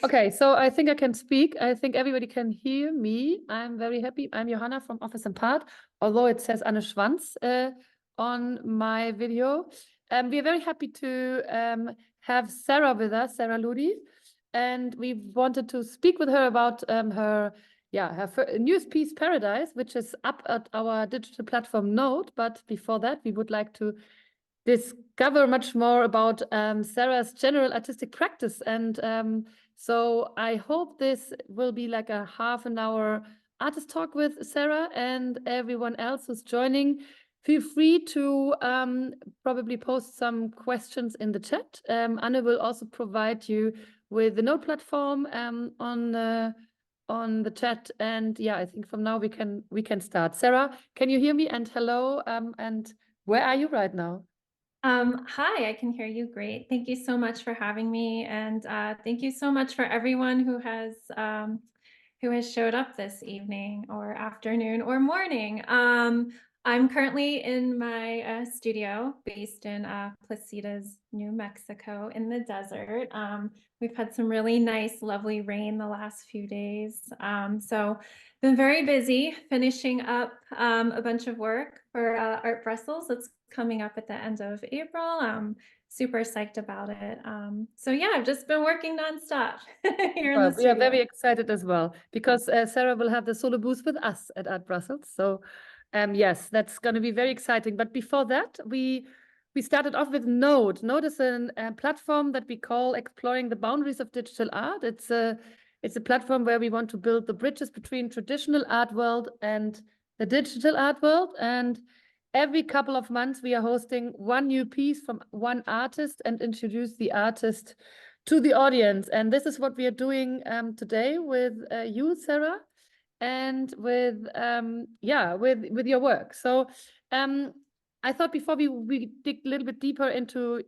Okay, so I think I can speak. I think everybody can hear me. I'm very happy. I'm Johanna from Office and Part, although it says Anne Schwanz on my video. We are very happy to have Sara with us, Sara Ludy, and we wanted to speak with her about her newest piece, Paradise, which is up at our digital platform Node. But before that, we would like to discover much more about Sarah's general artistic practice. And so I hope this will be like a half an hour artist talk with Sarah, and everyone else who's joining. Feel free to probably post some questions in the chat. Anne will also provide you with the Node platform on the chat. And yeah, I think from now we can start. Sarah, can you hear me? And hello. And where are you right now? Hi, I can hear you great. Thank you so much for having me, and thank you so much for everyone who has showed up this evening or afternoon or morning. I'm currently in my studio based in Placitas, New Mexico, in the desert. We've had some really nice, lovely rain the last few days, so been very busy finishing up a bunch of work for Art Brussels. It's coming up at the end of April. Super psyched about it. So yeah, I've just been working nonstop here in the Well, we are very studio. excited as well because Sarah will have the solo booth with us at Art Brussels. So, yes, that's going to be very exciting. But before that, we started off with Node. Node is a platform that we call Exploring the Boundaries of Digital Art. It's a platform where we want to build the bridges between traditional art world and the digital art world. And every couple of months, we are hosting one new piece from one artist and introduce the artist to the audience. And this is what we are doing today with you, Sarah, and with with your work. So I thought before we dig a little bit deeper into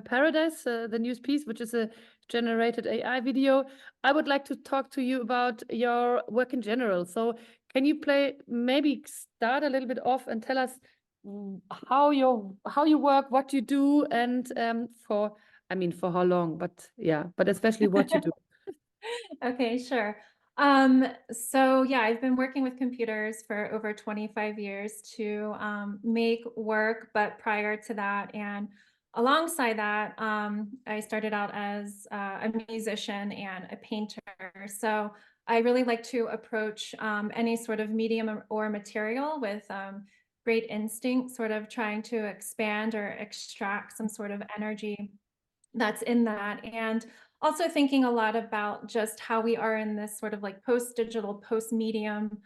Paradise, the news piece, which is a generated AI video, I would like to talk to you about your work in general. So can you maybe start a little bit off and tell us how you work, what you do, and for how long, but yeah, but especially what you do. Okay, sure. So yeah, I've been working with computers for over 25 years to make work, but prior to that and alongside that, I started out as a musician and a painter. So I really like to approach any sort of medium or material with great instinct, sort of trying to expand or extract some sort of energy that's in that. And also thinking a lot about just how we are in this sort of like post-digital, post-medium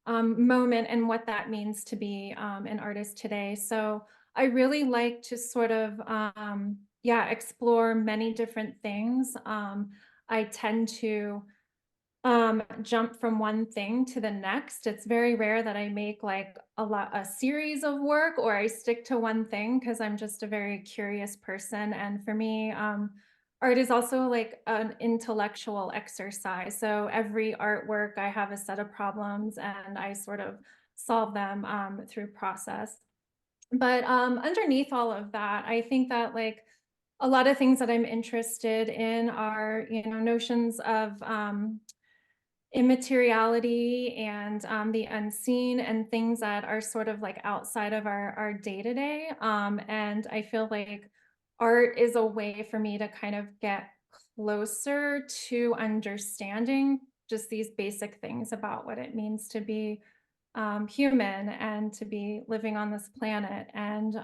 moment and what that means to be an artist today. So I really like to sort of, explore many different things. I tend to jump from one thing to the next. It's very rare that I make like a series of work or I stick to one thing because I'm just a very curious person. And for me, art is also like an intellectual exercise. So every artwork, I have a set of problems and I sort of solve them through process. But underneath all of that, I think that like a lot of things that I'm interested in are, notions of immateriality and the unseen and things that are sort of like outside of our day-to-day. And I feel like art is a way for me to kind of get closer to understanding just these basic things about what it means to be human and to be living on this planet. And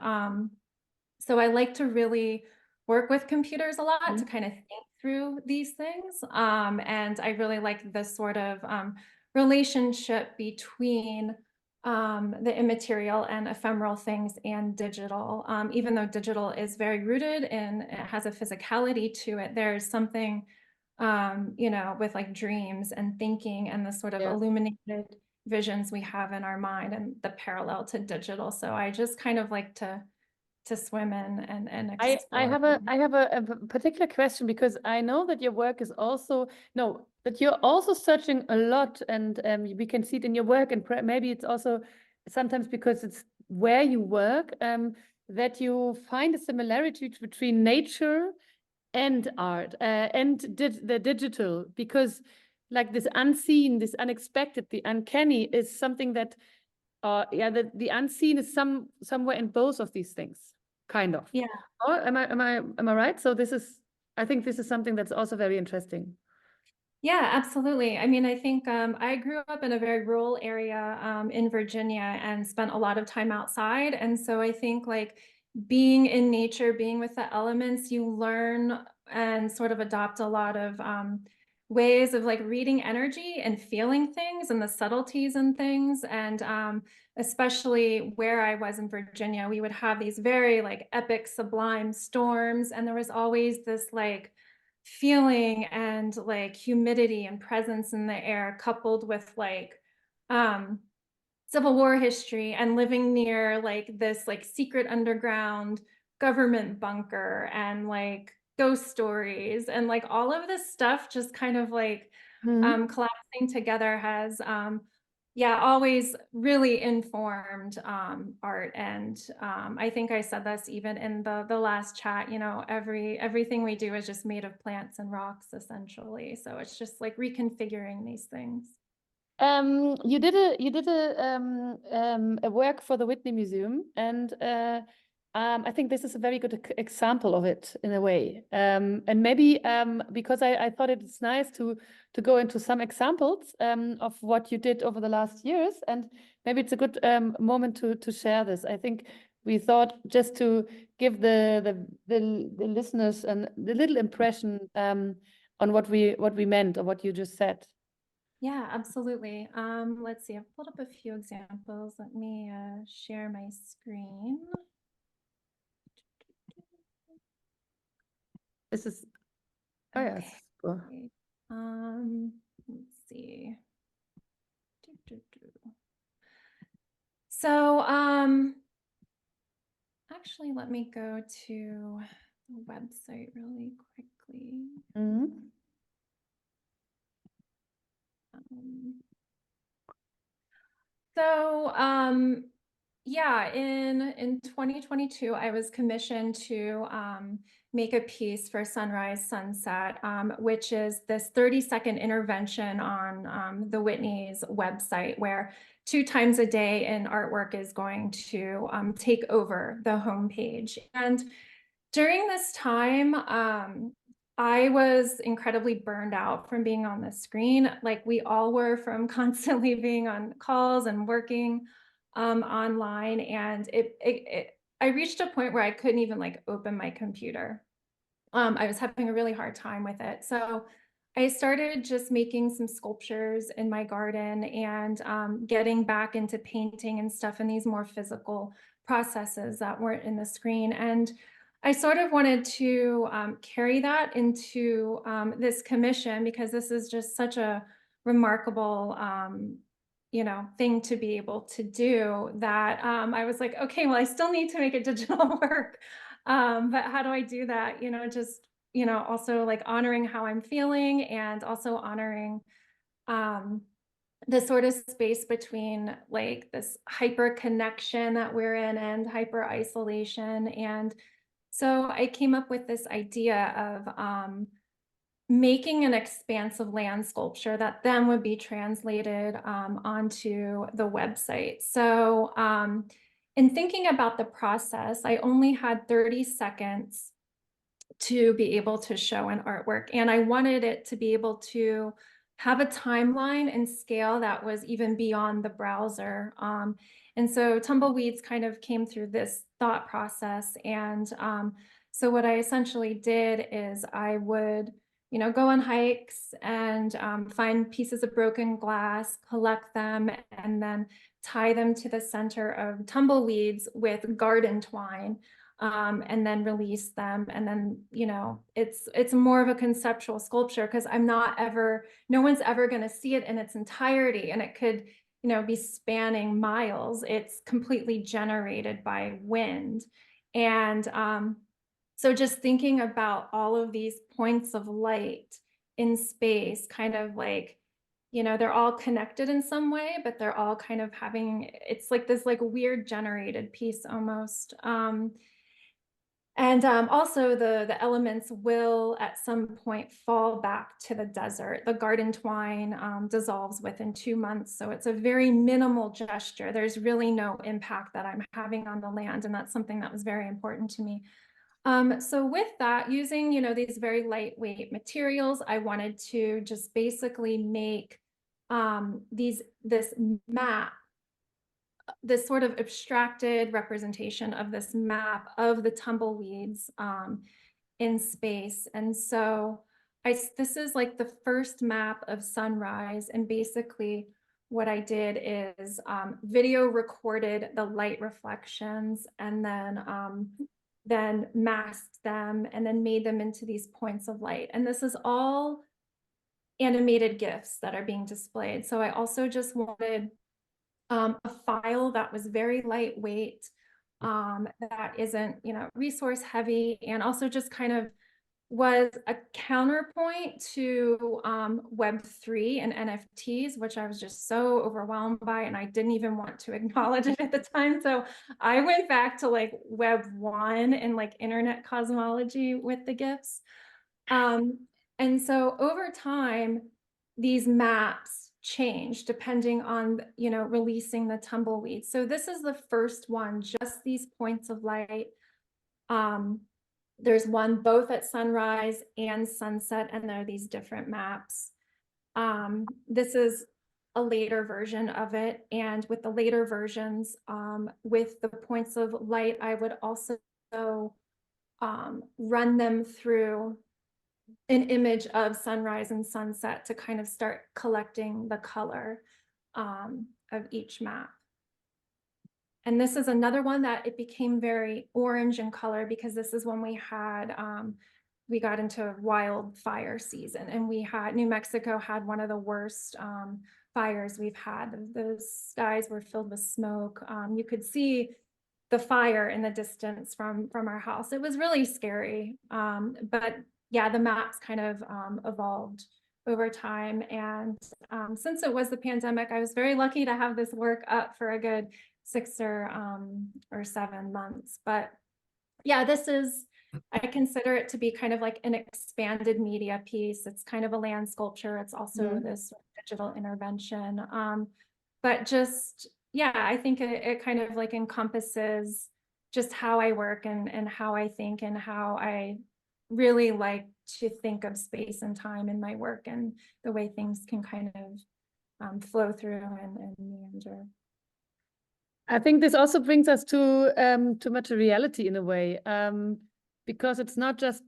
so I like to really work with computers a lot to kind of think through these things. And I really like this sort of relationship between the immaterial and ephemeral things and digital. Even though digital is very rooted and it has a physicality to it, there's something, with like dreams and thinking and the sort of Yeah. illuminated visions we have in our mind and the parallel to digital. So I just kind of like to swim in and I explore. have a particular question because I know that your work is also no that you're also searching a lot, and we can see it in your work, and maybe it's also sometimes because it's where you work that you find a similarity between nature and art and did the digital, because like this unseen, this unexpected, the uncanny is something that yeah, the unseen is somewhere in both of these things, kind of. Yeah. Oh, am I right? So this is, I think this is something that's also very interesting. Yeah, absolutely. I mean, I think I grew up in a very rural area in Virginia and spent a lot of time outside. And so I think like being in nature, being with the elements, you learn and sort of adopt a lot of ways of like reading energy and feeling things and the subtleties and things. And especially where I was in Virginia, we would have these very like epic, sublime storms. And there was always this like feeling and like humidity and presence in the air coupled with like um Civil War history and living near like this like secret underground government bunker and like ghost stories and like all of this stuff just kind of like Mhm. collapsing together has yeah, always really informed art. And I think I said this even in the last chat, you know, everything we do is just made of plants and rocks essentially. So it's just like reconfiguring these things. You did a work for the Whitney Museum, and I think this is a very good example of it in a way. And maybe because I thought it's nice to go into some examples of what you did over the last years, and maybe it's a good moment to share this. I think we thought just to give the listeners and the little impression on what we meant or what you just said. Yeah, absolutely. Let's see, I've pulled up a few examples. Let me share my screen. This is, oh Okay. yes. Cool. Let's see. So, actually, let me go to the website really quickly. Mhm. Um, so, yeah, in 2022, I was commissioned to make a piece for Sunrise Sunset, which is this 30-second intervention on the Whitney's website, where 2 times a day an artwork is going to take over the homepage. And during this time, I was incredibly burned out from being on the screen, like we all were from constantly being on calls and working online. And I reached a point where I couldn't even like open my computer. I was having a really hard time with it. So I started just making some sculptures in my garden and getting back into painting and stuff in these more physical processes that weren't in the screen. And I sort of wanted to carry that into this commission because this is just such a remarkable you know, thing to be able to do that I was like, okay, well, I still need to make a digital work. But how do I do that? You know, just, you know, also like honoring how I'm feeling and also honoring um, the sort of space between like this hyper connection that we're in and hyper isolation. And so I came up with this idea of making an expansive land sculpture that then would be translated onto the website. So in thinking about the process, I only had 30 seconds to be able to show an artwork. And I wanted it to be able to have a timeline and scale that was even beyond the browser. And so Tumbleweeds kind of came through this thought process. And so what I essentially did is I would, you know, go on hikes and find pieces of broken glass, collect them, and then tie them to the center of tumbleweeds with garden twine, and then release them. And then, you know, it's more of a conceptual sculpture because no one's ever going to see it in its entirety. And it could, you know, be spanning miles. It's completely generated by wind. And so just thinking about all of these points of light in space, kind of like, you know, they're all connected in some way, but they're all kind of having, it's like this like weird generated piece almost. And also the elements will at some point fall back to the desert. The garden twine dissolves within 2 months. So it's a very minimal gesture. There's really no impact that I'm having on the land. And that's something that was very important to me. So with that, using, these very lightweight materials, I wanted to just basically make this map, this sort of abstracted representation of this map of the tumbleweeds in space. And so this is like the first map of sunrise. And basically what I did is video recorded the light reflections and then masked them and then made them into these points of light. And this is all animated GIFs that are being displayed. So I also just wanted a file that was very lightweight, that isn't, resource heavy, and also just kind of was a counterpoint to Web3 and NFTs, which I was just so overwhelmed by, and I didn't even want to acknowledge it at the time. So I went back to like Web1 and like internet cosmology with the GIFs. And so over time, these maps change depending on, releasing the tumbleweeds. So this is the first one, just these points of light. There's one both at sunrise and sunset, and there are these different maps. This is a later version of it. And with the later versions, with the points of light, I would also run them through an image of sunrise and sunset to kind of start collecting the color of each map. And this is another one that it became very orange in color because this is when we got into wildfire season, and New Mexico had one of the worst fires we've had. The skies were filled with smoke. You could see the fire in the distance from our house. It was really scary. But yeah, the maps kind of evolved over time. And since it was the pandemic, I was very lucky to have this work up for a good 6 or 7 months. But yeah, I consider it to be kind of like an expanded media piece. It's kind of a land sculpture. It's also this digital intervention. But just, yeah, I think it kind of like encompasses just how I work and how I think and how I really like to think of space and time in my work and the way things can kind of flow through and meander. I think this also brings us to materiality in a way, because it's not just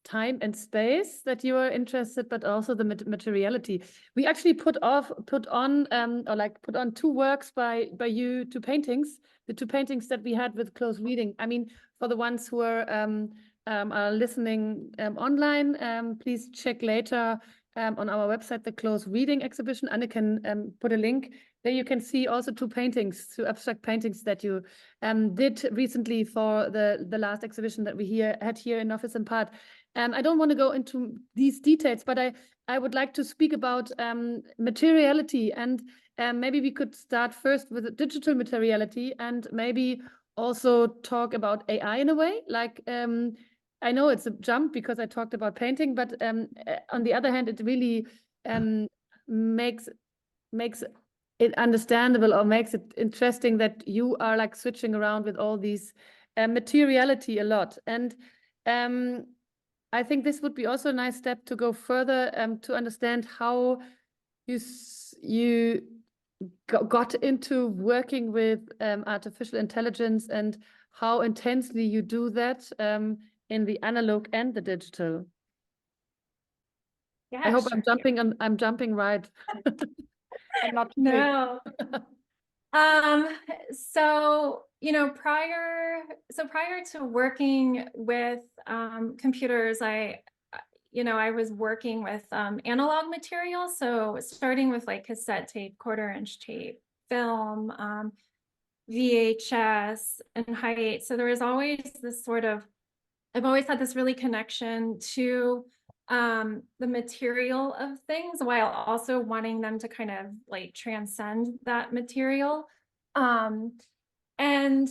time and space that you are interested, but also the materiality. We actually put on 2 works by you, 2 paintings, the 2 paintings that we had with close reading. I mean, for the ones who are listening online, please check later on our website the close reading exhibition. Anne can put a link. There you can see also 2 paintings, 2 abstract paintings that you did recently for the last exhibition that we had here in Office and Part. I don't want to go into these details, but I would like to speak about materiality, and maybe we could start first with digital materiality and maybe also talk about AI in a way. Like, I know it's a jump because I talked about painting, but on the other hand, it really makes it understandable or makes it interesting that you are like switching around with all these materiality a lot. And I think this would be also a nice step to go further to understand how you got into working with artificial intelligence and how intensely you do that in the analog and the digital. Yeah, I hope sure. I'm jumping right. I'm not no. So, prior to working with computers, I was working with analog materials. So starting with like cassette tape, 1/4-inch tape, film, VHS, and Hi8. So there was always this I've always had this really connection to the material of things while also wanting them to kind of like transcend that material. And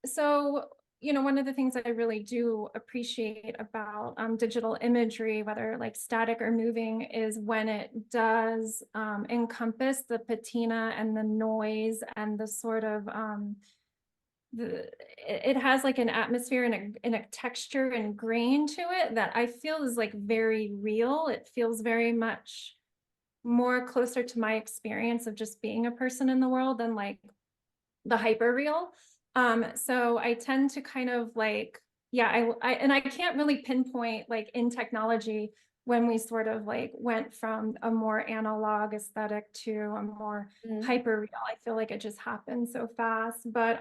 so, one of the things I really do appreciate about digital imagery, whether like static or moving, is when it does encompass the patina and the noise and the sort of it has like an atmosphere and a texture and grain to it that I feel is like very real. It feels very much more closer to my experience of just being a person in the world than like the hyper real. So I tend to kind of like, yeah, I can't really pinpoint like in technology when we sort of like went from a more analog aesthetic to a more hyper real. I feel like it just happened so fast. But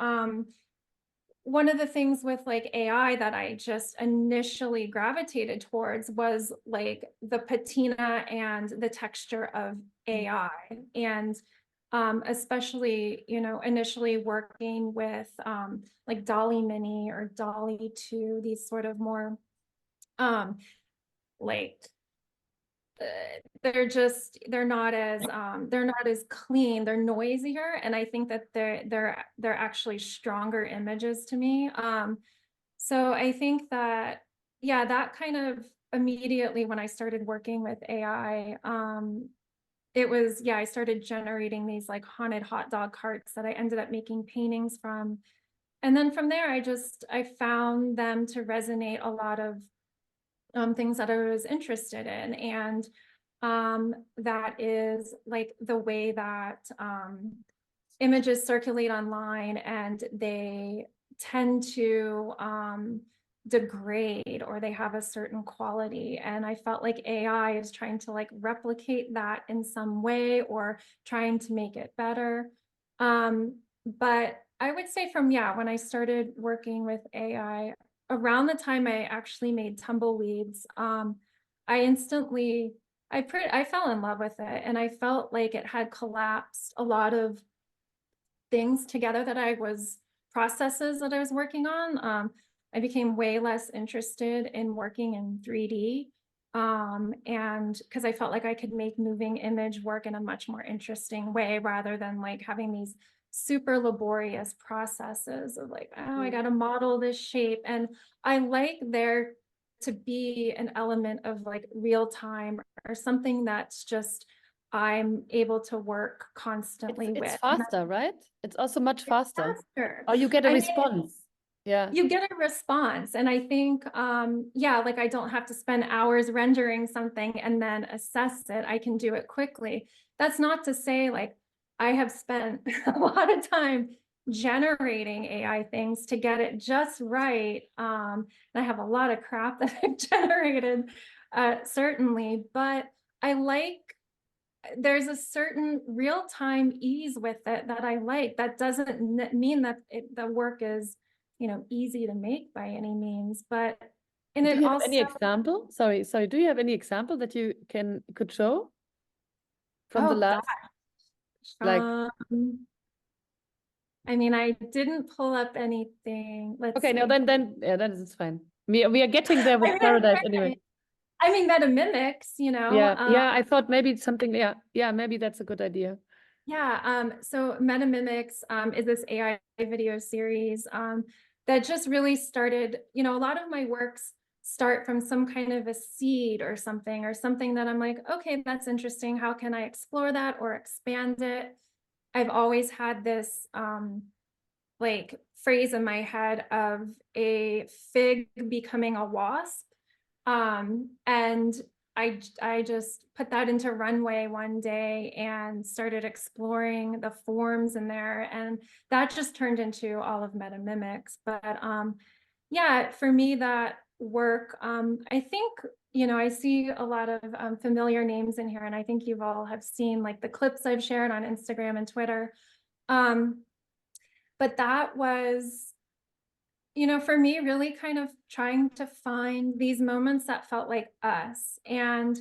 one of the things with like AI that I just initially gravitated towards was like the patina and the texture of AI. And especially, initially working with like Dolly Mini or Dolly 2, these sort of more like they're not as clean, they're noisier, and I think that they're actually stronger images to me. So I think that, yeah, that kind of immediately when I started working with AI, it was, yeah, I started generating these like haunted hot dog carts that I ended up making paintings from. And then from there, I found them to resonate a lot of things that I was interested in. And that is like the way that images circulate online and they tend to degrade, or they have a certain quality. And I felt like AI is trying to like replicate that in some way or trying to make it better. But I would say when I started working with AI, around the time I actually made Tumbleweeds, I fell in love with it, and I felt like it had collapsed a lot of things together processes that I was working on. I became way less interested in working in 3D. And because I felt like I could make moving image work in a much more interesting way rather than like having these super laborious processes of like, oh, I got to model this shape. And I like there to be an element of like real time or something that's just I'm able to work constantly It's with. faster, right? It's also much faster. Faster. Or you get a I mean, response. Yeah. you get a response. And I think, like I don't have to spend hours rendering something and then assess it. I can do it quickly. That's not to say like I have spent a lot of time generating AI things to get it just right. And I have a lot of crap that I've generated, certainly, but I like there's a certain real-time ease with it that I like. That doesn't mean that the work is, easy to make by any means, but and Do it you have any also, example? Sorry. Do you have any example that you could show from the oh last, gosh, like, I mean, I didn't pull up anything. Let's okay, no, see. then yeah, then it's fine. We are getting there with Paradise anyway. I mean, Metamimics, Yeah, yeah, I thought maybe it's something, yeah, maybe that's a good idea. Yeah, so Metamimics is this AI video series that just really started, a lot of my works start from some kind of a seed or something that I'm like, okay, that's interesting. How can I explore that or expand it? I've always had this like phrase in my head of a fig becoming a wasp. And I just put that into Runway one day and started exploring the forms in there, and that just turned into all of Metamimics. But yeah, for me that work, I think, I see a lot of familiar names in here, and I think you've all have seen like the clips I've shared on Instagram and Twitter. But that was, for me, really kind of trying to find these moments that felt like us. And,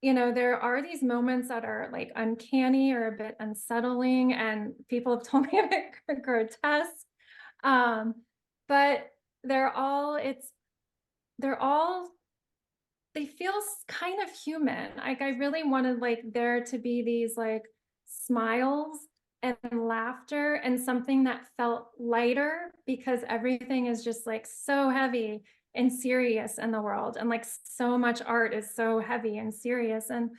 there are these moments that are like uncanny or a bit unsettling, and people have told me a bit grotesque. But they're all, they feel kind of human. Like I really wanted like there to be these like smiles and laughter and something that felt lighter, because everything is just like so heavy and serious in the world, and like so much art is so heavy and serious, and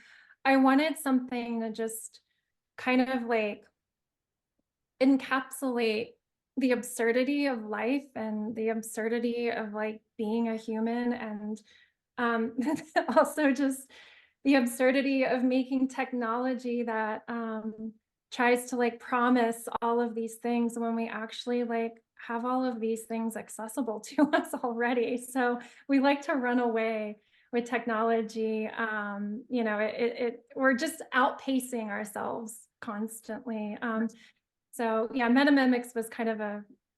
I wanted something to just kind of like encapsulate the absurdity of life and the absurdity of like being a human, and also just the absurdity of making technology that tries to like promise all of these things when we actually like have all of these things accessible to us already. So we like to run away with technology. You know, we're just outpacing ourselves constantly. So yeah, Metamimics was kind of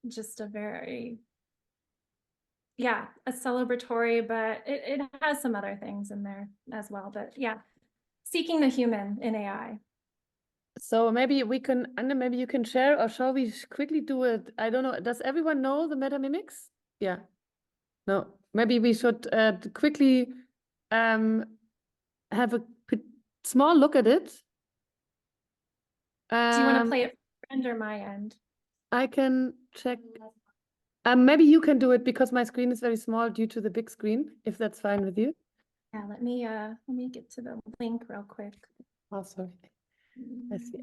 just a very, yeah, a celebratory, but it has some other things in there as well. But yeah, seeking the human in AI. So maybe we can, Anne, maybe you can share, or shall we quickly do it? I don't know. Does everyone know the Metamimics? Yeah. No. Maybe we should quickly have a small look at it. Do you want to play it from your end or my end? I can check. Maybe you can do it because my screen is very small due to the big screen, if that's fine with you. Yeah, let me get to the link real quick. Oh, sorry. I see.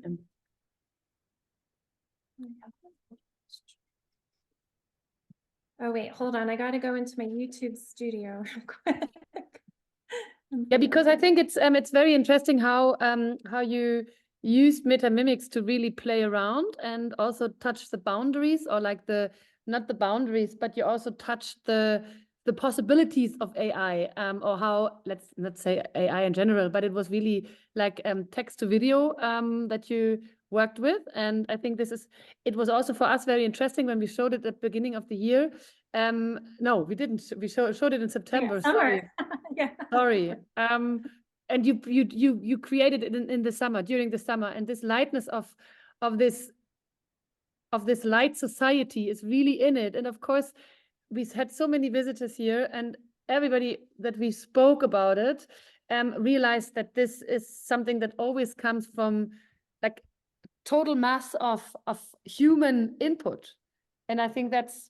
Oh wait, hold on. I got to go into my YouTube studio real quick. Yeah, because I think it's very interesting how you used Metamimics to really play around and also touch the boundaries, or like not the boundaries, but you also touched the possibilities of AI, or how let's say AI in general, but it was really like text to video that you worked with. And I think it was also for us very interesting when we showed it at the beginning of the year. No, we didn't. We showed it in September. Yeah, summer. Sorry. Yeah. Sorry. And you created it in the summer, during the summer, and this lightness of this light society is really in it. And of course, we had so many visitors here, and everybody that we spoke about it realized that this is something that always comes from like total mass of human input. And I think that's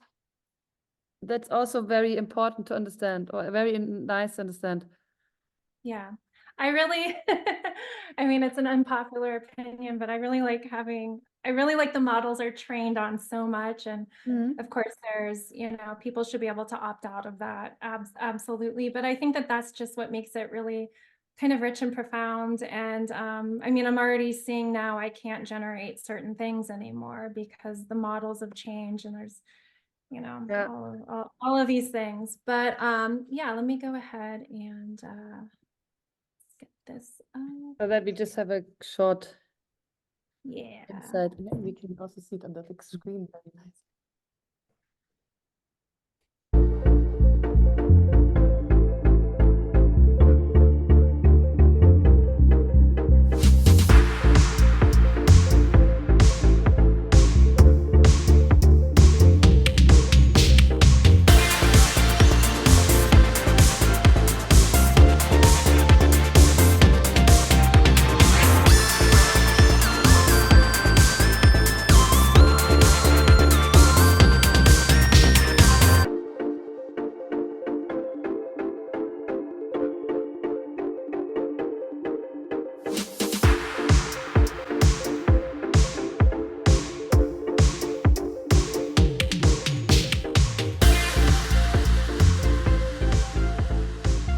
also very important to understand, or very nice to understand. Yeah, I really, I mean, it's an unpopular opinion, but I really like the models are trained on so much. And of course, people should be able to opt out of that. Absolutely. But I think that that's just what makes it really kind of rich and profound. And I mean, I'm already seeing now I can't generate certain things anymore because the models have changed, and there's Yeah. all of these things. But yeah, let me go ahead and get this up. So that we just have a short Yeah. insight. Maybe we can also see it on the big screen. Very nice.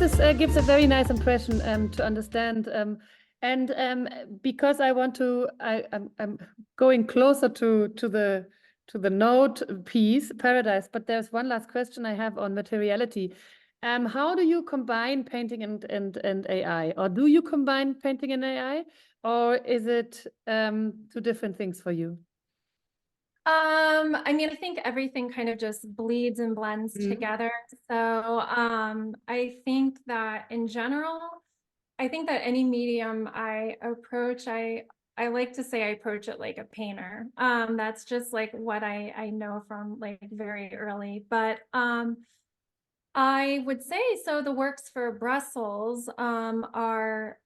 This gives a very nice impression to understand. And because I want to, I'm going closer to the node piece, Paradise. But there's one last question I have on materiality. How do you combine painting and AI, or do you combine painting and AI, or is it two different things for you? I mean, I think everything kind of just bleeds and blends together. So I think that in general, I think that any medium I approach, I like to say I approach it like a painter. That's just like what I know from like very early. But I would say, so the works for Brussels are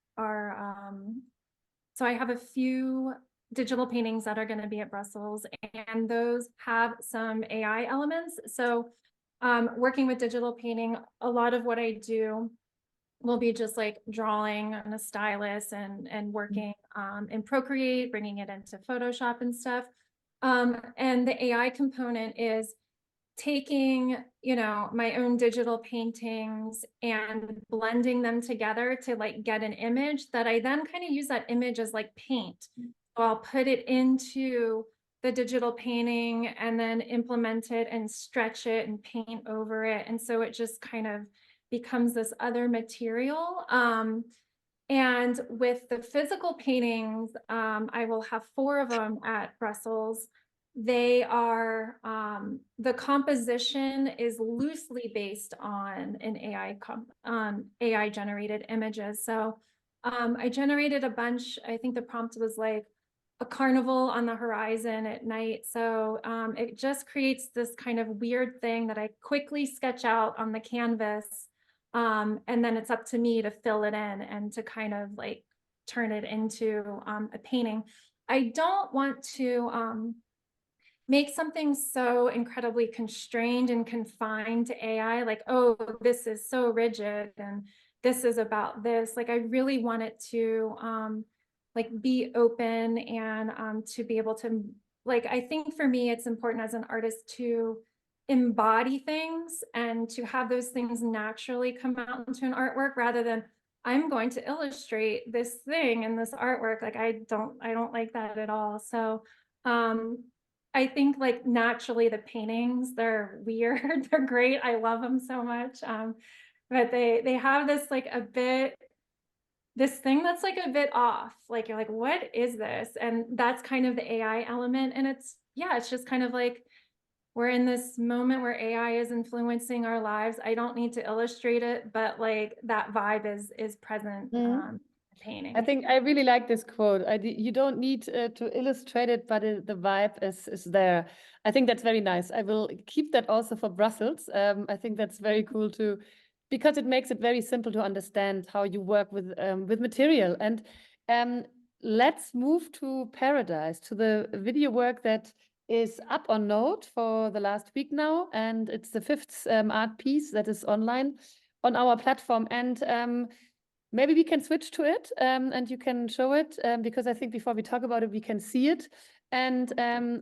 so I have a few digital paintings that are going to be at Brussels, and those have some AI elements. So working with digital painting, a lot of what I do will be just like drawing on a stylus and working in Procreate, bringing it into Photoshop and stuff. And the AI component is taking, you know, my own digital paintings and blending them together to like get an image that I then kind of use that image as like paint. So I'll put it into the digital painting and then implement it and stretch it and paint over it. And so it just kind of becomes this other material. And with the physical paintings, I will have 4 of them at Brussels. They are, the composition is loosely based on an AI generated images. So I generated a bunch. I think the prompt was like a carnival on the horizon at night. So it just creates this kind of weird thing that I quickly sketch out on the canvas. And then it's up to me to fill it in and to kind of like turn it into a painting. I don't want to make something so incredibly constrained and confined to AI, like, oh, this is so rigid and this is about this. Like, I really want it to like be open and to be able to, like, I think for me, it's important as an artist to embody things and to have those things naturally come out into an artwork rather than I'm going to illustrate this thing in this artwork. Like, I don't like that at all. So I think like naturally the paintings, they're weird, they're great. I love them so much. But they have this like a bit, this thing that's like a bit off. Like you're like, what is this? And that's kind of the AI element. And it's, yeah, it's just kind of like we're in this moment where AI is influencing our lives. I don't need to illustrate it, but like that vibe is present painting. I think I really like this quote. You don't need to illustrate it, but the vibe is there. I think that's very nice. I will keep that also for Brussels. I think that's very cool too, because it makes it very simple to understand how you work with material. And let's move to Paradise, to the video work that is up on Node for the last week now, and it's the 5th art piece that is online on our platform. And maybe we can switch to it and you can show it because I think before we talk about it, we can see it. And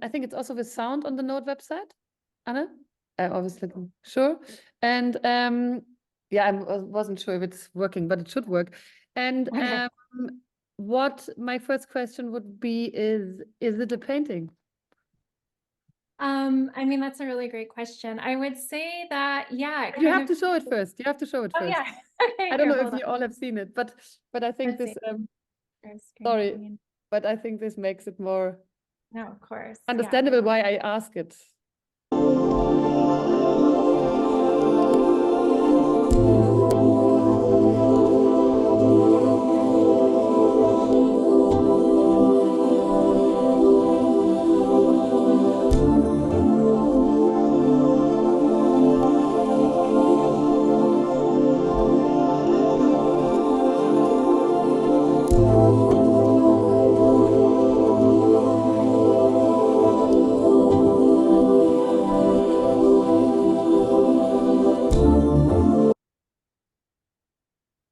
I think it's also with sound on the Node website. Anna? I was looking, sure. And yeah, I wasn't sure if it's working, but it should work. And what my first question would be is it a painting? I mean, that's a really great question. I would say that, yeah. You have to show it first. You have to show it Oh, first. yeah. Okay, I don't here, know if hold you on. all have seen it, but I think Let's this Share sorry, screen. but I think this makes it more No, of course. Yeah. understandable why I ask it.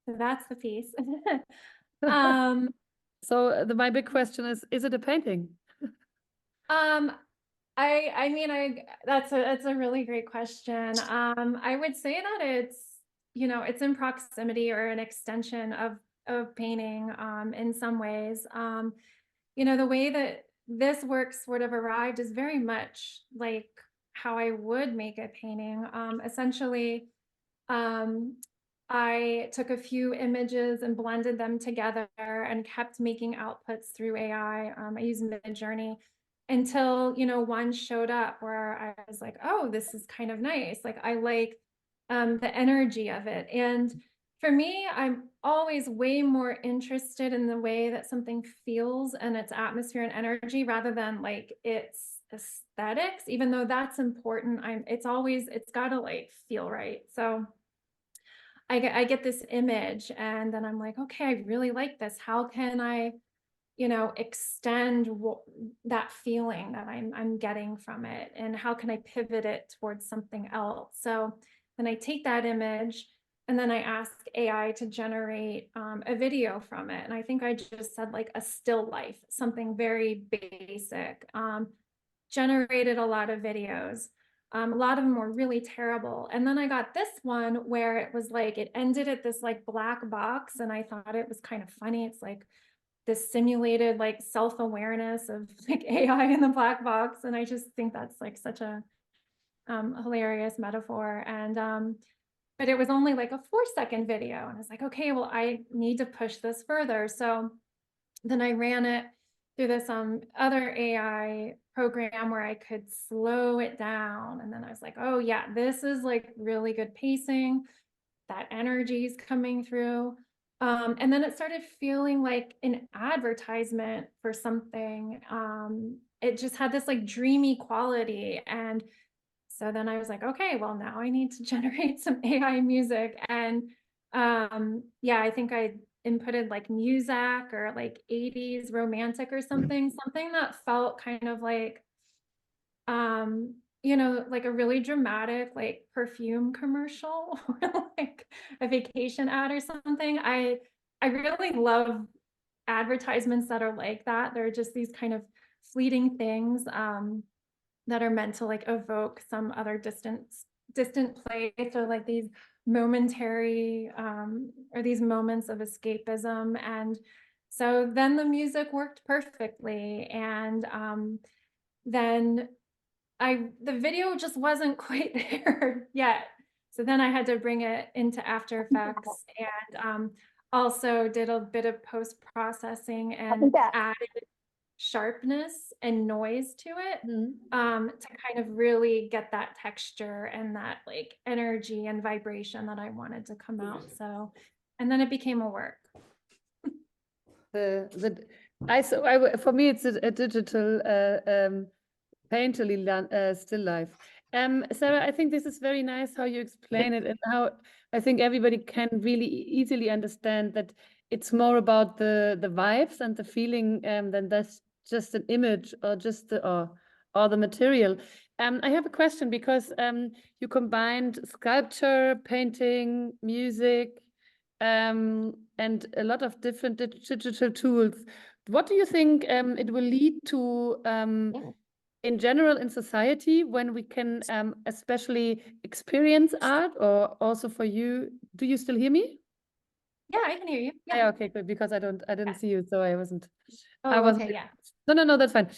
So that's the piece. So my big question is it a painting? I mean, that's a really great question. I would say that it's, you know, it's in proximity or an extension of painting in some ways. You know, the way that this work sort of arrived is very much like how I would make a painting. Essentially, I took a few images and blended them together and kept making outputs through AI. I used Midjourney until, you know, one showed up where I was like, oh, this is kind of nice. Like I like the energy of it. And for me, I'm always way more interested in the way that something feels and its atmosphere and energy rather than like its aesthetics, even though that's important. It's gotta like feel right. So I get this image and then I'm like, okay, I really like this. How can I you know, extend that feeling that I'm getting from it, and how can I pivot it towards something else? So then I take that image and then I ask AI to generate a video from it. And I think I just said like a still life, something very basic. Generated a lot of videos. A lot of them were really terrible. And then I got this one where it was like, it ended at this like black box. And I thought it was kind of funny. It's like this simulated like self-awareness of like AI in the black box. And I just think that's like such a hilarious metaphor. And but it was only like a 4-second video. And I was like, okay, well, I need to push this further. So then I ran it through this other AI program where I could slow it down. And then I was like, oh yeah, this is like really good pacing. That energy is coming through. And then it started feeling like an advertisement for something. It just had this like dreamy quality. And so then I was like, okay, well, now I need to generate some AI music. And yeah, I think I inputted like Muzak or like 80s romantic or something that felt kind of like, you know, like a really dramatic like perfume commercial or like a vacation ad or something. I really love advertisements that are like that. They're just these kind of fleeting things that are meant to like evoke some other distant place, or like these momentary or these moments of escapism. And so then the music worked perfectly. And then the video just wasn't quite there yet. So then I had to bring it into After Effects, and also did a bit of post-processing and added sharpness and noise to it, to kind of really get that texture and that like energy and vibration that I wanted to come out. So, and then it became a work. For me, it's a digital painterly still life. Sarah, I think this is very nice how you explain it, and how I think everybody can really easily understand that it's more about the vibes and the feeling than that's just an image or just or the material. I have a question, because you combined sculpture, painting, music, and a lot of different digital tools. What do you think it will lead to in general in society, when we can especially experience art? Or also for you, do you still hear me? Yeah, I can hear you. Yeah. Yeah, okay, good, because I didn't see you, so I wasn't. Oh, okay, yeah. No, that's fine.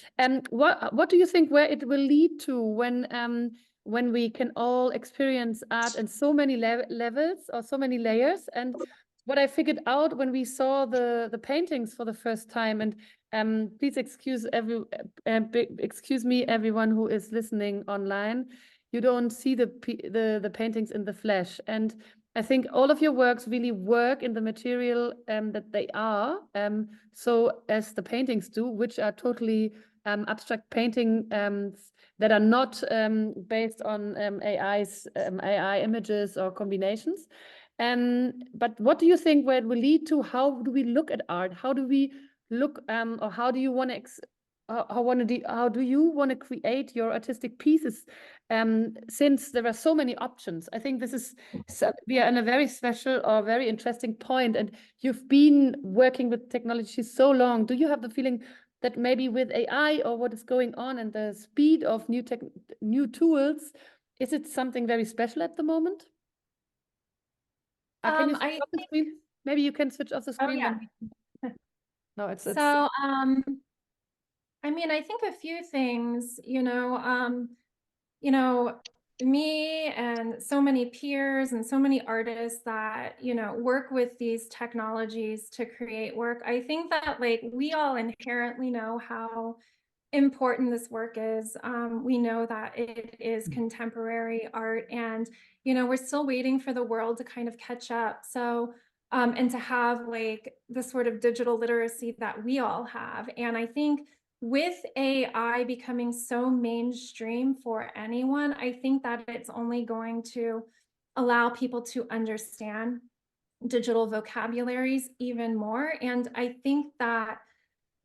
What do you think where it will lead to when we can all experience art in so many levels or so many layers? And what I figured out when we saw the paintings for the first time, and please excuse me, everyone who is listening online, you don't see the paintings in the flesh. And I think all of your works really work in the material that they are, so as the paintings do, which are totally abstract painting that are not based on AI images or combinations. But what do you think where it will lead to? How do we look at art? How do we look, or how do you want to how do you want to create your artistic pieces, since there are so many options? I think this is we are in a very special or very interesting point, and you've been working with technology so long. Do you have the feeling that maybe with AI or what is going on and the speed of new tools, is it something very special at the moment? Can you switch off the screen? Maybe you can switch off the screen. Oh, yeah. No, it's so I mean, I think a few things, you know, me and so many peers and so many artists that, you know, work with these technologies to create work. I think that like we all inherently know how important this work is. We know that it is contemporary art, and, you know, we're still waiting for the world to kind of catch up. So, and to have like the sort of digital literacy that we all have. And I think with AI becoming so mainstream for anyone, I think that it's only going to allow people to understand digital vocabularies even more. And I think that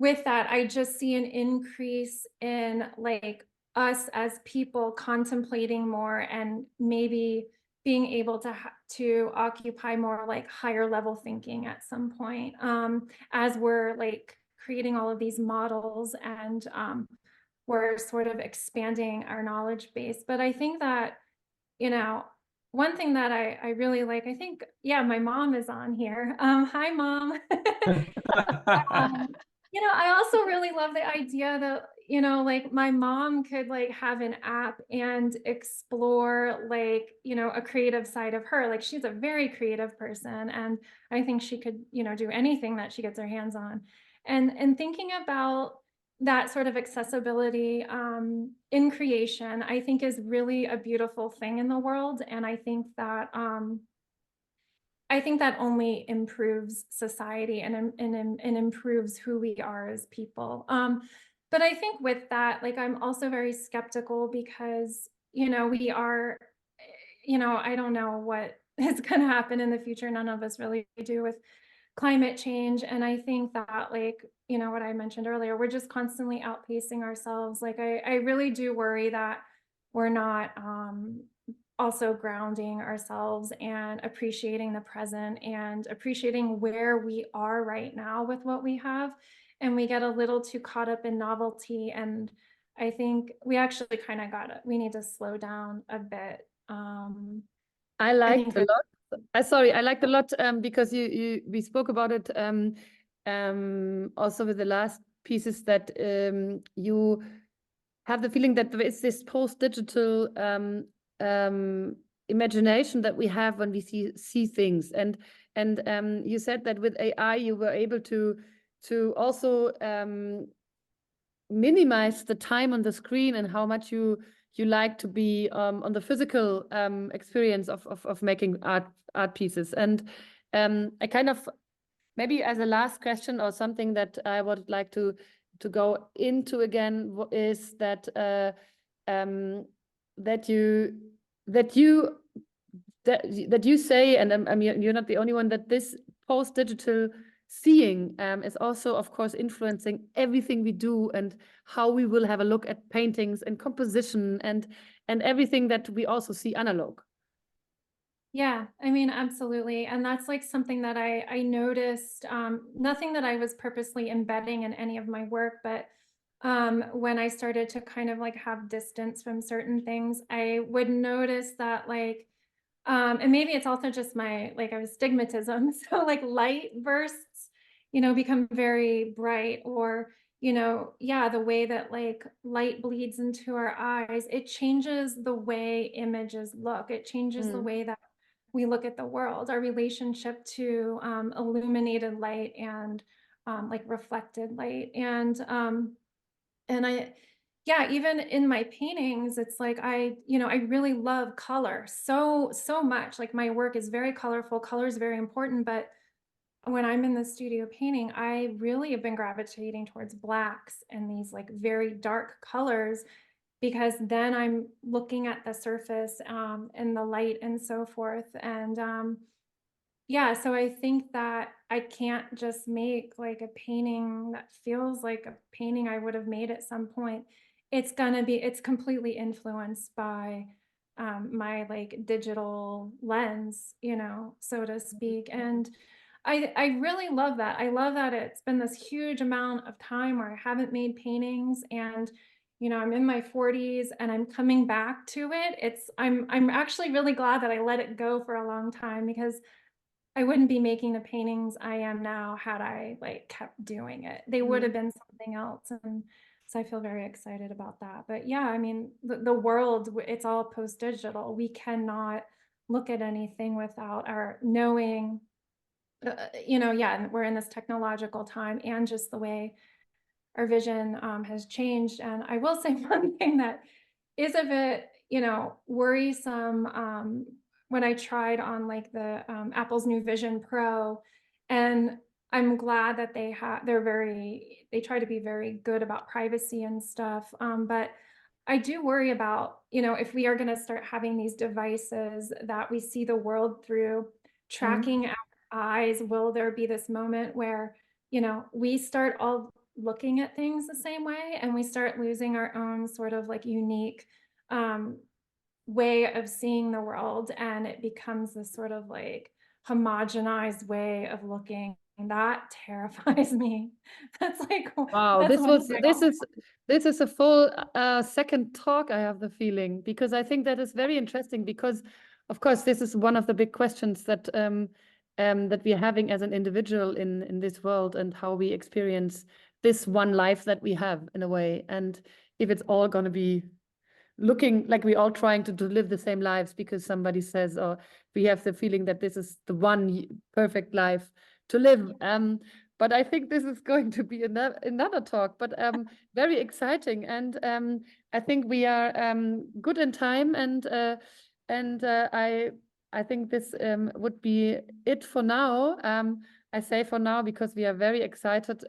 with that, I just see an increase in like us as people contemplating more and maybe being able to occupy more like higher level thinking at some point, as we're like creating all of these models and we're sort of expanding our knowledge base. But I think that, you know, one thing that I really like, I think, yeah, my mom is on here. Hi, Mom. Um, I also really love the idea that, like my mom could like have an app and explore like, a creative side of her. Like she's a very creative person and I think she could, do anything that she gets her hands on. And thinking about that sort of accessibility in creation, I think is really a beautiful thing in the world. And I think that only improves society and improves who we are as people. But I think with that, like I'm also very skeptical because, we are, I don't know what is going to happen in the future. None of us really do with climate change. And I think that like, what I mentioned earlier, we're just constantly outpacing ourselves. Like I really do worry that we're not also grounding ourselves and appreciating the present and appreciating where we are right now with what we have. And we get a little too caught up in novelty. And I think we actually kind of we need to slow down a bit. I I liked think a lot. Sorry, I liked a lot because we spoke about it also with the last pieces that you have the feeling that there is this post-digital imagination that we have when we see things, and you said that with AI you were able to also minimize the time on the screen and how much you like to be on the physical experience of making art pieces. And I kind of, maybe as a last question or something that I would like to go into again is that that you say, and I mean, you're not the only one, that this post-digital seeing is also, of course, influencing everything we do and how we will have a look at paintings and composition and everything that we also see analog. Yeah, I mean, absolutely. And that's like something that I noticed, nothing that I was purposely embedding in any of my work, but when I started to kind of like have distance from certain things, I would notice that like, and maybe it's also just my, like I was stigmatism. So like light bursts, become very bright or, yeah, the way that like light bleeds into our eyes, it changes the way images look. It changes the way that we look at the world, our relationship to illuminated light and like reflected light. And yeah, even in my paintings, it's like I really love color so much. Like my work is very colorful. Color is very important, but when I'm in the studio painting, I really have been gravitating towards blacks and these like very dark colors because then I'm looking at the surface and the light and so forth. And yeah, so I think that I can't just make like a painting that feels like a painting I would have made at some point. It's completely influenced by my like digital lens, so to speak. And I really love that. I love that it's been this huge amount of time where I haven't made paintings and I'm in my 40s and I'm coming back to it. I'm actually really glad that I let it go for a long time because I wouldn't be making the paintings I am now had I like kept doing it. They would have been something else. And so I feel very excited about that. But yeah, I mean, the world, it's all post-digital. We cannot look at anything without our knowing, yeah, and we're in this technological time and just the way our vision has changed. And I will say one thing that is a bit, worrisome when I tried on like the Apple's new Vision Pro, and I'm glad that they try to be very good about privacy and stuff. But I do worry about, if we are going to start having these devices that we see the world through, tracking our eyes, will there be this moment where, we start all looking at things the same way, and we start losing our own sort of like unique way of seeing the world, and it becomes this sort of like homogenized way of looking. That terrifies me. That's like Wow, that's one thing. this is a full second talk, I have the feeling, because I think that is very interesting because of course this is one of the big questions that that we're having as an individual in this world, and how we experience this one life that we have in a way, and if it's all going to be looking like we're all trying to live the same lives because somebody says, or we have the feeling that this is the one perfect life to live. But I think this is going to be another talk, but very exciting. And I think we are good in time, and I think this would be it for now. I say for now because we are very excited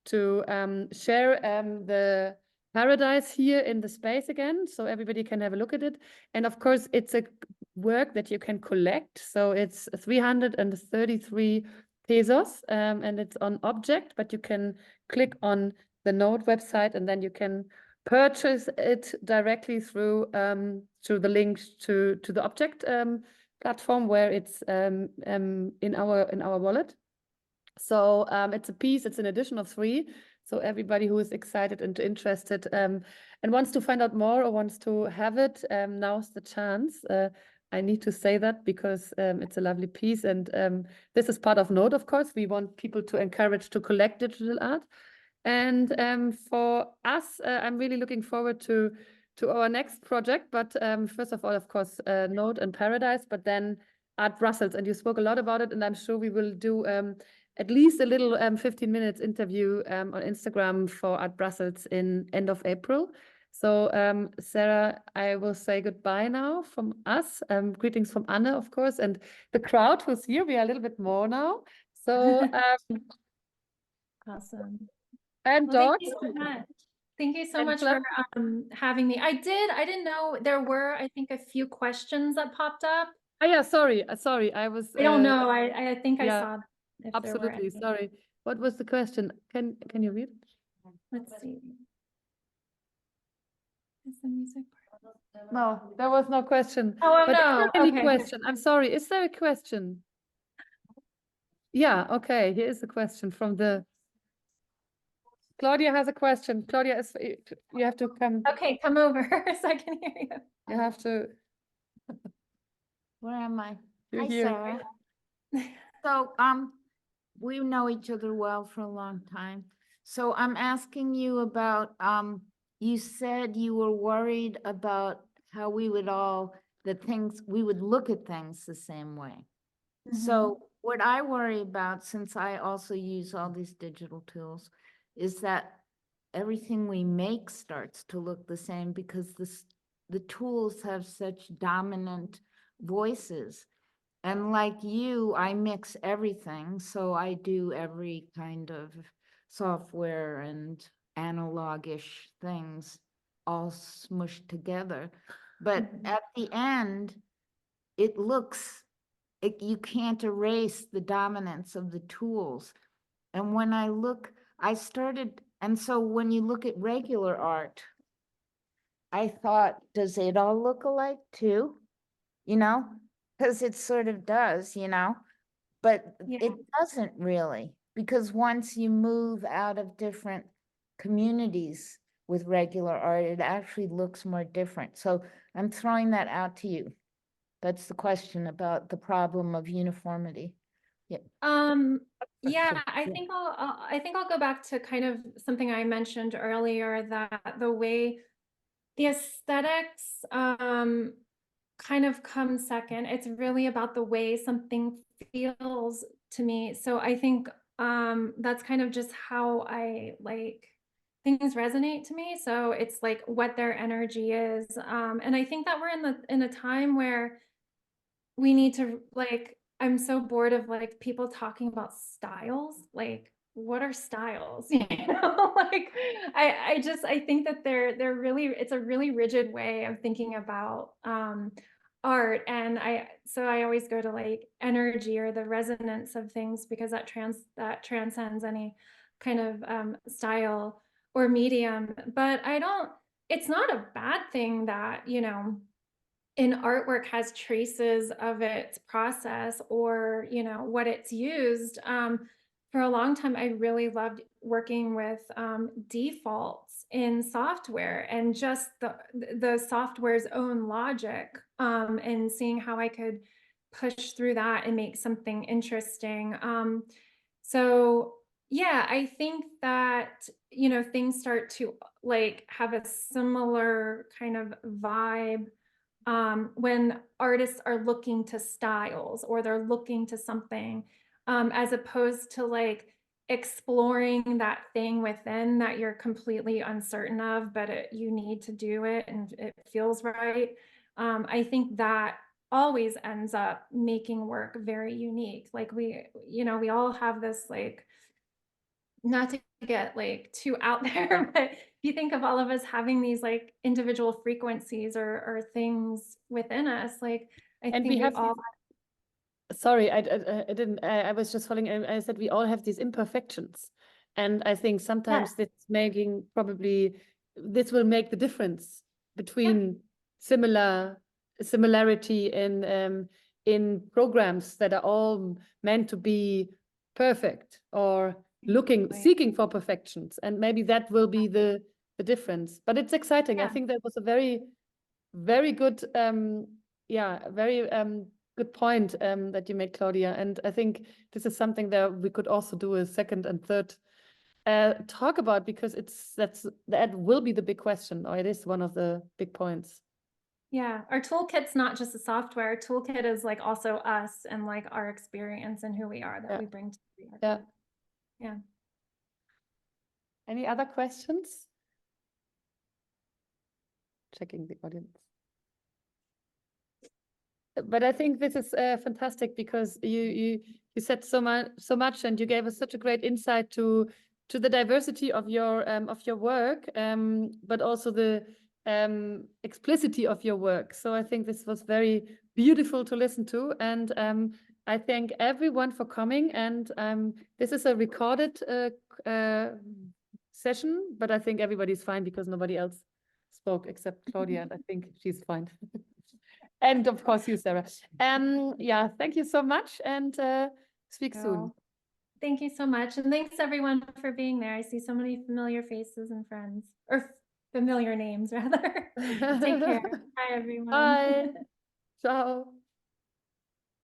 to share the paradise here in the space again, so everybody can have a look at it. And of course, it's a work that you can collect. So it's 333 pesos, and it's on object, but you can click on the Node website, and then you can purchase it directly through the link to the object platform where it's in our wallet. So it's a piece, it's an edition of 3. So everybody who is excited and interested and wants to find out more or wants to have it, now's the chance. I need to say that because it's a lovely piece, and this is part of Node, of course. We want people to encourage to collect digital art. And for us, I'm really looking forward to our next project. But first of all, of course, Node and Paradise, but then Art Brussels. And you spoke a lot about it, and I'm sure we will do at least a little 15 minutes interview on Instagram for Art Brussels in end of April. So Sarah, I will say goodbye now from us. Greetings from Anne, of course, and the crowd who's here. We are a little bit more now. So Awesome. and Well, thank dogs. you so much. Thank you so And much for having me. I didn't know there were, I think, a few questions that popped up. Oh yeah, sorry. I was I don't know. I think I yeah, saw if there were absolutely. any. Sorry. What was the question? Can you read? Let's see. Is the music? No, there was no question. Oh, But is there no. any Okay. question? I'm sorry. Is there a question? Yeah, okay. Here is a question from the Claudia has a question. Claudia, you have to come. Okay, come over so I can hear you. You have to. Where am I? You're Hi, here. Sarah. So, we know each other well for a long time. So I'm asking you about, you said you were worried about how we would we would look at things the same way. So what I worry about, since I also use all these digital tools, is that everything we make starts to look the same because the tools have such dominant voices. And like you, I mix everything. So I do every kind of software and analog-ish things all smushed together. But at the end, it looks, you can't erase the dominance of the tools. And when I look, and so when you look at regular art, I thought, does it all look alike too? You know, because it sort of does, but Yeah. it doesn't really, because once you move out of different communities with regular art, it actually looks more different. So I'm throwing that out to you. That's the question about the problem of uniformity. Yeah. Yeah, I think I'll go back to kind of something I mentioned earlier, that the way the aesthetics kind of come second. It's really about the way something feels to me. So I think that's kind of just how I like things resonate to me. So it's like what their energy is. And I think that we're in a time where we need to like, I'm so bored of like people talking about styles. Like, what are styles? Like I think that they're really, it's a really rigid way of thinking about art. And so I always go to like energy or the resonance of things, because that transcends any kind of style or medium. But it's not a bad thing that, you know, an artwork has traces of its process or, you know, what it's used. For a long time, I really loved working with defaults in software and just the software's own logic, and seeing how I could push through that and make something interesting. So yeah, I think that, you know, things start to like have a similar kind of vibe when artists are looking to styles or they're looking to something, as opposed to like exploring that thing within that you're completely uncertain of, but you need to do it and it feels right. I think that always ends up making work very unique. Like you know, we all have this, like, not to get like too out there, but if you think of all of us having these like individual frequencies or things within us, like I And think we we have all sorry, I didn't, I was just following, I said we all have these imperfections. And I think yes, sometimes this making probably, this will make the difference yeah, between similarity in programs that are all meant to be perfect or exactly. seeking for perfections. And maybe that will be the difference. But it's exciting. I Yeah, think that was a very, very good, yeah, very good point that you made, Claudia. And I think this is something that we could also do a second and third talk about, because that will be the big question, or it is one of the big points. yeah. Our toolkit's not just a software. Our toolkit is like also us and like our experience and who we are that Yeah. we bring to the artwork. Yeah. Yeah. Any other questions? Checking the audience. But I think this is fantastic, because you said so much, and you gave us such a great insight to the diversity of your work, but also the explicitity of your work. So I think this was very beautiful to listen to, and I thank everyone for coming. And this is a recorded session, but I think everybody's fine because nobody else spoke except Claudia, and I think she's fine. And of course you, Sarah. Yeah, thank you so much, and speak soon. Thank you so much. And thanks everyone for being there. I see so many familiar faces and friends, or familiar names rather. Take care. Bye everyone. Bye. Ciao.